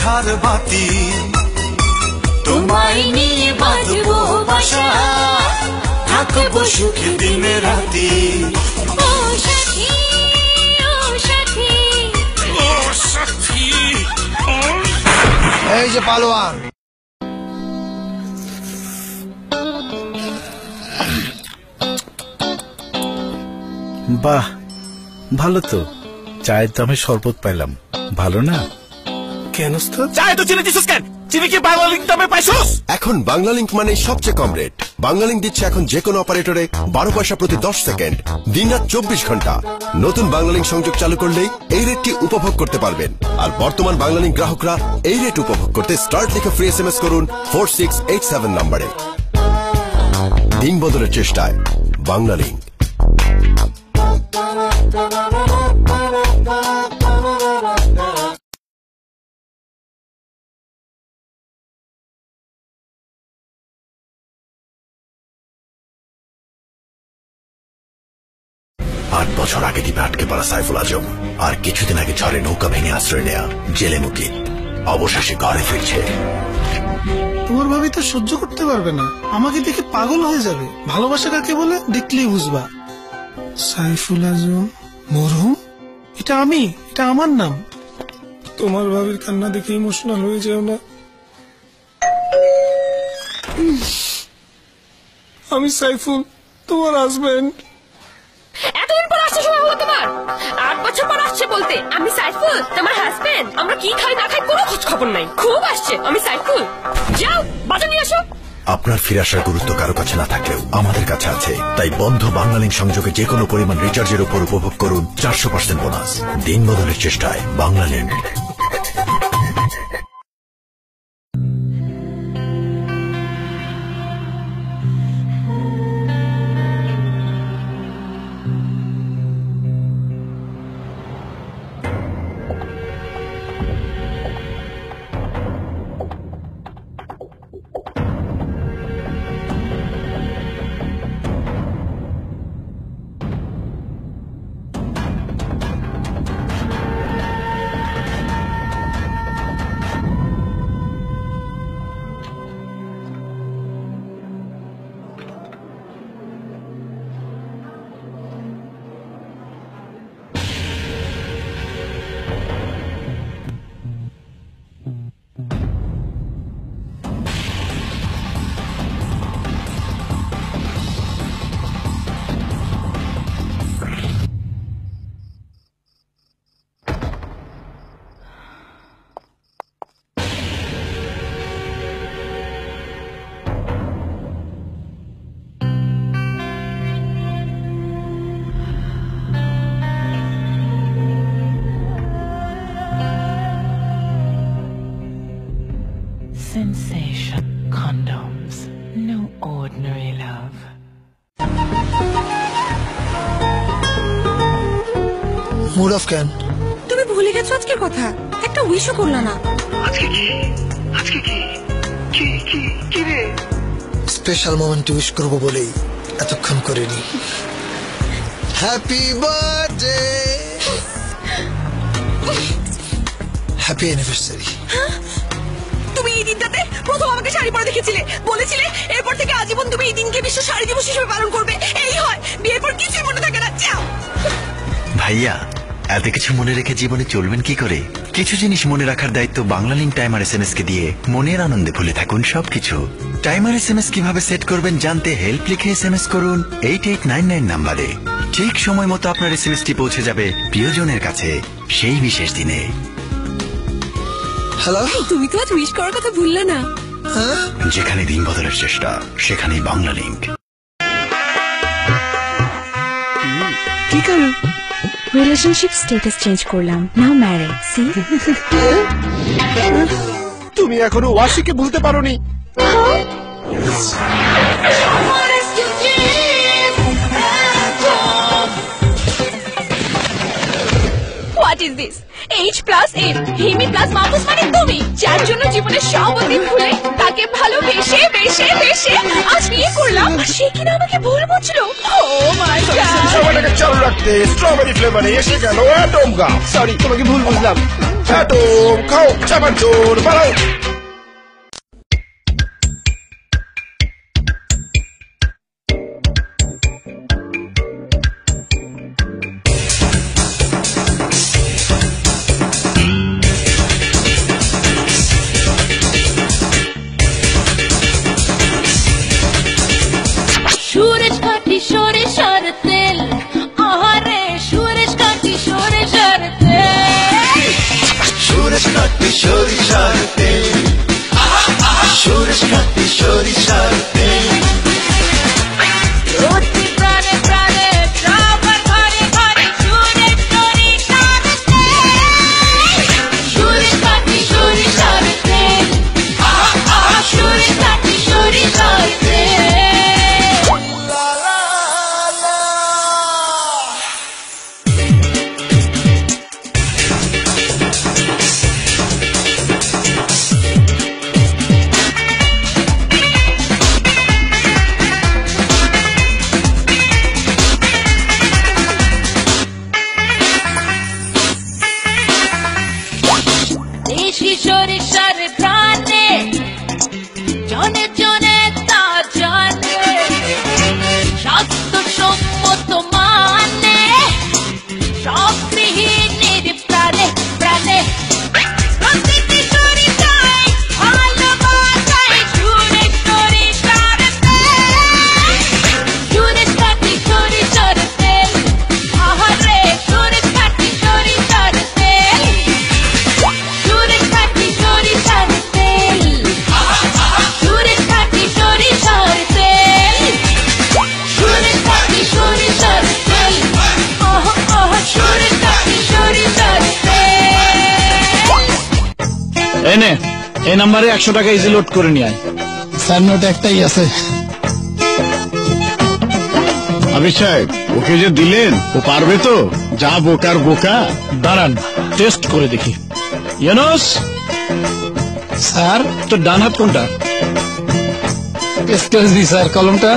আধার বাতি তোমায় নিয়ে বাঁধবো বাসা থাকবো সুখে দিনে রাতি ও সাথী ও সাথী ও সাথী এই যে পালোয়ান বাহ ভালো তো চায়ের দামে শরবত পাইলাম ভালো না কেন চায় তো চিনি দিছিস কেন চিনি কি বাংলালিংক দামে পাইছস এখন বাংলালিংক মানে সবচেয়ে কম রেট বাংলালিংক দিচ্ছে এখন যে কোনো অপারেটরে 12 পয়সা প্রতি 10 সেকেন্ড দিনরাত 24 ঘন্টা নতুন বাংলালিংক সংযোগ চালু করলেই এই রেটটি উপভোগ করতে পারবেন আর বর্তমান বাংলালিংক গ্রাহকরা এই রেট উপভোগ করতে স্টার্ট লিখে ফ্রি এসএমএস করুন 4687 নম্বরে দিন বদলের চেষ্টায় বাংলালিংক 8 বছর আগে দ্বীপে আটকে পড়া সাইফুল আজম আর কিছুদিন আগে ঝড়ে নৌকা ভেঙে আশ্রয় নেয়া জেলে মুকিত অবশেষে ঘরে ফিরছে তোমার ভাবি তো সহ্য করতে পারবে না আমাকে দেখে পাগল হয়ে যাবে ভালোবাসা কাকে বলে দেখলেই বুঝবা সাইফুল আজম মরহুম এটা আমার নাম তোমার ভাবির কান্না দেখে ইমোশনাল হয়ে যাও না আমি সাইফুল তোমার হাজবেন্ড এতদিন পর আসছে সময় হলো তোমার 8 বছর পর আসছে বলতে আমি সাইফুল তোমার হাজবেন্ড আমরা কি খাই না খাই কোনো খোঁজ খবর নাই খুব আসছে আমি সাইফুল যাও বাজার নিয়ে আসো আপনার ফিরে আসার গুরুত্ব কারো কাছে না থাকলেও আমাদের কাছে আছে তাই বন্ধ বাংলালিংক সংযোগে যে কোনো পরিমাণ রিচার্জের উপর উপভোগ করুন 400% বোনাস দিন বদলের চেষ্টায় Banglalink Sensation condoms, no ordinary love. Mood off ক্যান তুমি ভুলে গেছো আজকের কথা একটা উইশও করলা না আজকে কি রে স্পেশাল মোমেন্ট উইশ করব বলেই এতক্ষণ করিনি হ্যাপি বার্থডে হ্যাপি অ্যানিভার্সারি তুমি এই দিনটাতে প্রথম আমাকে শাড়ি পরে দেখেছিলে বলেছিলে এরপর থেকে আজীবন তুমি এই দিনকে বিশ্ব শাড়ি দিবস হিসেবে পালন করবে এই হয় বিয়ের পর কিছুই মনে থাকে না যাও ভাইয়া এত কিছু মনে রেখে জীবনে চলবেন কি করে কিছু জিনিস মনে রাখার দায়িত্ব বাংলালিংক টাইমার এসএমএস কে দিয়ে মনের আনন্দে ভুলে থাকুন সবকিছু টাইমার এসএমএস কিভাবে সেট করবেন জানতে হেল্প লিখে এসএমএস করুন 8899 নম্বরে ঠিক সময় মতো আপনার এসএমএসটি পৌঁছে যাবে প্রিয়জনের কাছে সেই বিশেষ দিনে হ্যালো তুমি তো আজ উইশ করার কথা ভুললে না যেখানে দিন বদলের চেষ্টা সেখানেই বাংলালিংক কি করো রিলেশনশিপ স্ট্যাটাস চেঞ্জ করলাম নাও ম্যারিড সি তুমি এখনো ওয়াসিকে ভুলতে পারোনি what is this H plus N হিমি plus Mahfuz মানে তুমি যার জন্য জীবনের সব অতীত ভুলে তাকে ভালোবেসে বেশে বেশে আজ বিয়ে করলাম আর সে কিনা আমাকে ভুল বুঝলো ও মাই গড রাখতে স্ট্রবেরি ফ্লেভারে এসে গেল অ্যাটম গাম। সরি, তোমাকে ভুল বুঝলাম। অ্যাটম খাও, চাপার জোর বাড়াও। সুরেশ কাটি সরিষার তেল, আহারে সুরেশ কাটি সরিষার তেল। সুরেশ কাটি সরিষার তেল, সুরেশ কাটি সরিষার তেল। অতি প্রাণে প্রাণে সবার ঘরে ঘরে সুরেশ সরিষার তেল। সুরেশ কাটি সরিষার তেল, সুরেশ কাটি সরিষার তেল। দেশি সরিষার প্রাণে জনে জনে তা জানে, স্বাস্থ্যসম্মত মানে সব গৃহিণীর প্রাণে প্রাণে। প্রতিটি সরিষায় ভালোবাসায় সুরেশ সরিষার তেল। সুরেশ কাটি সরিষার তেল, আহারে সুরেশ কাটি সরিষার তেল। সুরেশ কাটি সরিষার তেল, সুরেশ কাটি সরিষার তেল। সুরেশ কাটি সরিষার তেল, সুরেশ কাটি সরিষার তেল। এনে এই নাম্বারে 100 টাকা ইজি লোড করে নিয়ে আয়। স্যার নোট একটাই আছে। আবির সাহেব, ওকে যে দিলেন ও পারবে তো? যা বোকার বোকা। দাঁড়ান টেস্ট করে দেখি। ইউনুস স্যার, তোর ডান হাত কোনটা? এক্সকিউজ মি স্যার, কলমটা।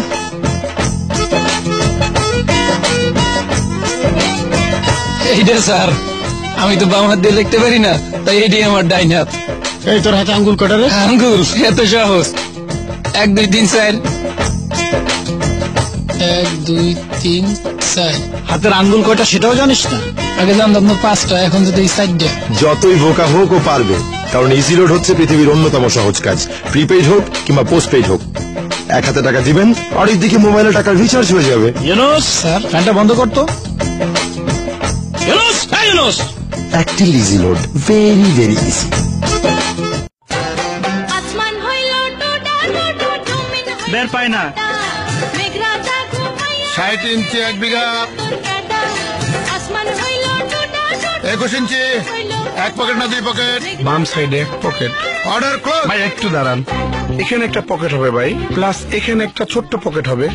এইটা স্যার, আমি তো বাম হাত দিয়ে লিখতে পারি না, তাই এটাই আমার ডাইন হাত। এই তোর হাতে আঙ্গুল কটা রে? আঙ্গুল এত সহজ। 1 2 3 4। 1 2 3 4। হাতের আঙ্গুল কয়টা সেটাও জানিস না? আগে জানতাম তো 5টা, এখন যদি 4টা। যতই বোকা হোক ও পারবে, কারণ ইজি লোড হচ্ছে পৃথিবীর অন্যতম সহজ কাজ। প্রিপেইড হোক কিংবা পোস্টপেইড হোক, 1 হাতে টাকা দিবেন আর দিকে মোবাইলে টাকার রিচার্জ হয়ে যাবে। ইউনুস স্যার, ফ্যানটা বন্ধ করতো। ইউনুস, এই Yunus, active easy load, very very easy. আসমান হইল টোটা টোটা জমিন হইল বের পায় না। মেঘরাজা ঘুমাইয়া 60 ইঞ্চি 1 বিঘা, তোর কাটা। আসমান হইল টোটা টোটা 21 ইঞ্চি, হইল 1 পকেট না 2 পকেট। বাম সাইডে পকেট। Order close. ভাই একটু দাঁড়ান, এখানে একটা পকেট হবে ভাই, প্লাস এখানে একটা ছোট্ট পকেট হবে,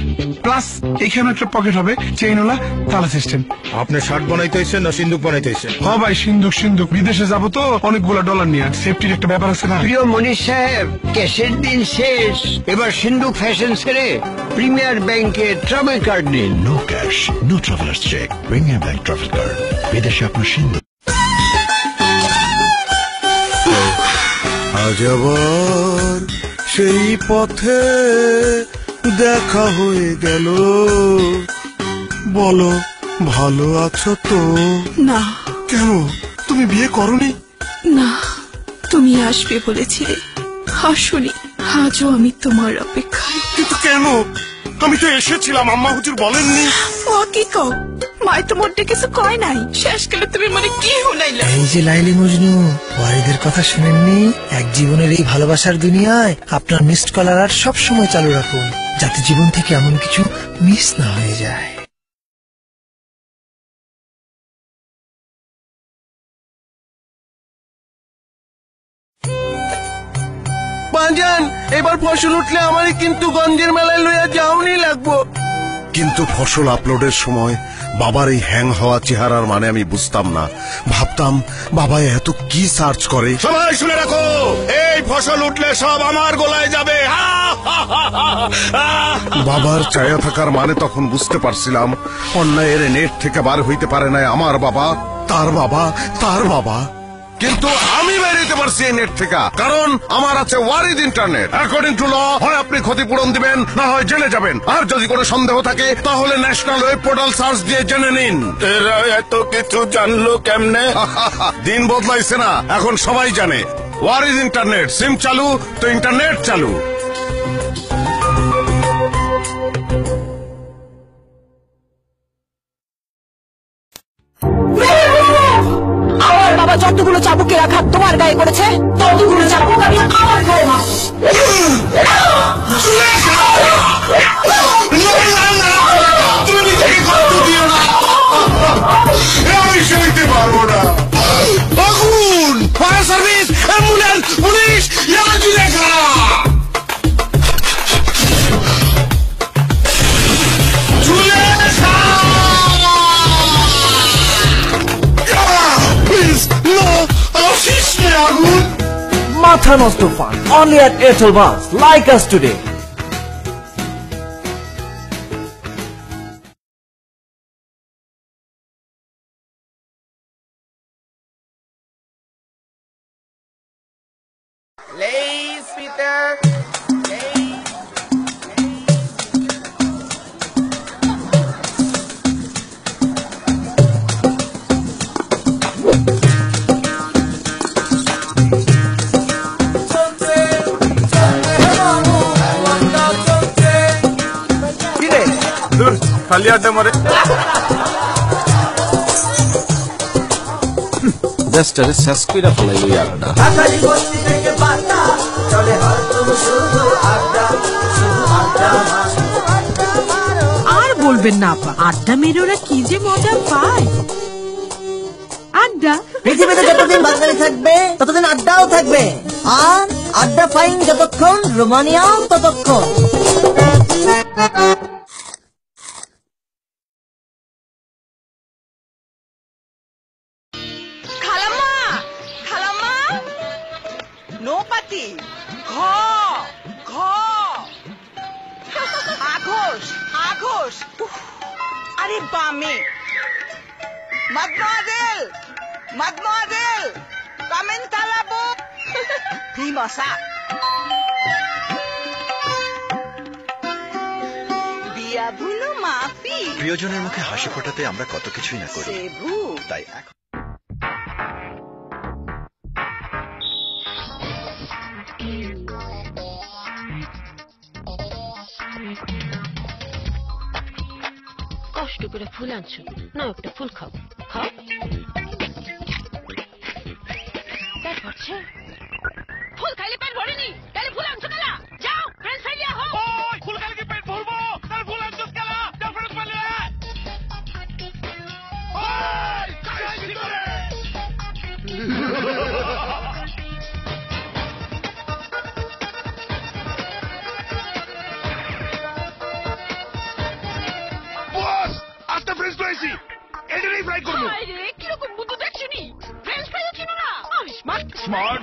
প্লাস এখানে একটা পকেট হবে চেইনওয়ালা তালা সিস্টেম। আপনি শার্ট বানাইতেছেন না সিন্দুক বানাইতেছেন? হ ভাই, সিন্ধুক বিদেশে যাবো তো অনেকগুলো ডলার নিয়ে, সেফটির একটা ব্যাপার আছে না। প্রিয় মনীষ সাহেব, ক্যাশের দিন শেষ, এবার সিন্ধুক ফ্যাশন ছেড়ে প্রিমিয়ার ব্যাংকে ট্রাভেল কার্ড নিন। No cash, no travellers cheque, premier bank travel card. বিদেশে আপনার সিন্ধু। আজ আবার সেই পথে দেখা হয়ে গেল, বলো ভালো আছো তো? না কেন তুমি বিয়ে করনি? না, তুমি আসবে বলেছিলে, আসনি। আজও আমি তোমার অপেক্ষায়। কিন্তু কেন? আমি তো এসেছিলাম, আম্মা হুজুর বলেননি? ও কি কও, মায় তো মোটে কিছু কয় নাই, শেষকালে তুমি মনে কি শুনাইলা? এই যে লাইলি মজনু, ওয়ারিদের কথা শুনেননি? এক জীবনের এই ভালোবাসার দুনিয়ায় আপনার মিসড কল আর সব সময় চালু রাখুন, যাতে জীবন থেকে এমন কিছু মিস না হয়ে যায়। বাজান, এবার ফসল উঠলে আমারই কিন্তু গঞ্জের মেলায় লইয়া যাওনি লাগবো। কিন্তু ফসল আপলোডের সময় বাবার এই হ্যাং হওয়া চেহারার মানে আমি বুঝতাম না। ভাবতাম বাবা এত কি সার্চ করে। সবাই শুনে রাখো, এই ফসল উঠলে সব আমার গোলায় যাবে। বাবার চায়া থাকার মানে তখন বুঝতে পারছিলাম অন্যায়ের নেট থেকে বার হইতে পারে না আমার বাবা, তার বাবা, তার বাবা। কিন্তু আমি বেরিয়ে পারছি এই নেট থেকে, কারণ আমার আছে ওয়ারিদ ইন্টারনেট। অ্যাকর্ডিং টু ল, হয় আপনি ক্ষতিপূরণ দিবেন, না হয় জেলে যাবেন। আর যদি কোনো সন্দেহ থাকে তাহলে ন্যাশনাল ওয়েব পোর্টাল সার্চ দিয়ে জেনে নিন। এরা এত কিছু জানলো কেমনে? দিন বদলাইছে না, এখন সবাই জানে ওয়ারিদ ইন্টারনেট। সিম চালু তো ইন্টারনেট চালু। আমার বাবা যতগুলো চাবুকের আঘাত তোমার গায়ে করেছে, ততগুলো চাবুক আমি আমার গায়ে মারব। আমি সইতে পারবো না। আগুন, ফায়ার সার্ভিস, অ্যাম্বুলেন্স, পুলিশ, লেখা। Matha Nosto Fun, only at Airtel Bus. Like us today. Lays, Peter. খালি আড্ডা মারে। দেশটারে শেষ কইরা ফেলাইল এই আড্ডা। আর বলবেন না আপা, আড্ডা মেরে ওরা কি যে মজা পায়। আড্ডা পৃথিবীতে যতদিন বাঙালি থাকবে ততদিন আড্ডাও থাকবে, আর আড্ডা ফাইন যতক্ষণ, রোমানিয়াও ততক্ষণ। নৌপাতি ঘ ঘ আঘোষ আঘোষ। আরে বামে মাদমাদেল মাদমাদেল কামেন তালাবো ভিমসা বিয়া ভুলো মাফি। প্রিয়জনের মুখে হাসি ফোটাতে আমরা কত কিছুই না করি, তাই এখন কষ্ট করে ফুল আনছো না, একটা ফুল খাও খাও। পেট ভরছে? ফুল খাইলে পেট ভরেনি, তাহলে ফুল আনছো কেলা? যাও ফ্রেন্ড ফেলিয়া হো। ওই ফুল খাইলে কি পেট ভরবো? তার ফুল আনছো কেলা? যাও ফ্রেন্ড ফেলিয়া। ওই কাজ করে। ফ্রেঞ্চ ফ্রাই এটাই ফ্রাই করবো। কিরকম বুদ্ধি দেখছো নি? ফ্রেঞ্চ ফ্রাই ছিল না। স্মার্ট